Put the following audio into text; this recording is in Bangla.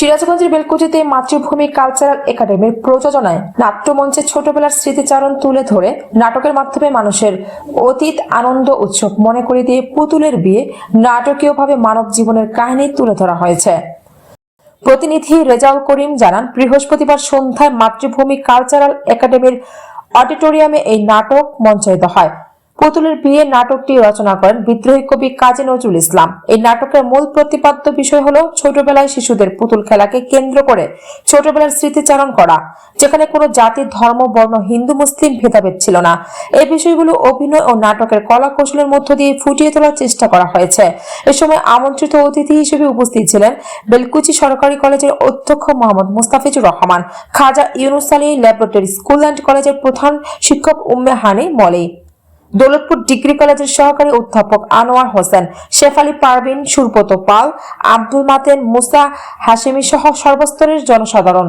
সিরাজগঞ্জের বেলকুচিতে মাতৃভূমি কালচারাল একাডেমির প্রযোজনায় নাট্যমঞ্চে ছোটবেলার স্মৃতিচারণ তুলে ধরে নাটকের মাধ্যমে মানুষের অতীত আনন্দ উৎসব মনে করে দিয়ে পুতুলের বিয়ে নাটকীয়ভাবে মানব জীবনের কাহিনী তুলে ধরা হয়েছে। প্রতিনিধি রেজাউল করিম জানান, বৃহস্পতিবার সন্ধ্যায় মাতৃভূমি কালচারাল একাডেমির অডিটোরিয়ামে এই নাটক মঞ্চায়িত হয়। পুতুলের বিয়ে নাটকটি রচনা করেন বিদ্রোহী কবি কাজী নজরুল ইসলাম। এই নাটকের মূল প্রতিপাদ্য বিষয় হলো ছোটবেলায় শিশুদের পুতুল খেলাকে কেন্দ্র করে ছোটবেলার স্মৃতিচারণ করা, যেখানে কোনো জাতি, ধর্ম, বর্ণ, হিন্দু মুসলিম ভেদাভেদ ছিল না। এই বিষয়গুলো অভিনয় ও নাটকের কলা কৌশলের মধ্য দিয়ে ফুটিয়ে তোলার চেষ্টা করা হয়েছে। এ সময় আমন্ত্রিত অতিথি হিসেবে উপস্থিত ছিলেন বেলকুচি সরকারি কলেজের অধ্যক্ষ Mohammad Mustafizur Rahman, Khaja Yunus Ali laboratory school and কলেজের প্রধান শিক্ষক উম্মে হানি মলি, দৌলতপুর ডিগ্রি কলেজের সহকারী অধ্যাপক আনোয়ার হোসেন, শেফালী পারভিন, সুব্রত পাল, আব্দুল মাতেন, মুসা হাশেমি সহ সর্বস্তরের জনসাধারণ।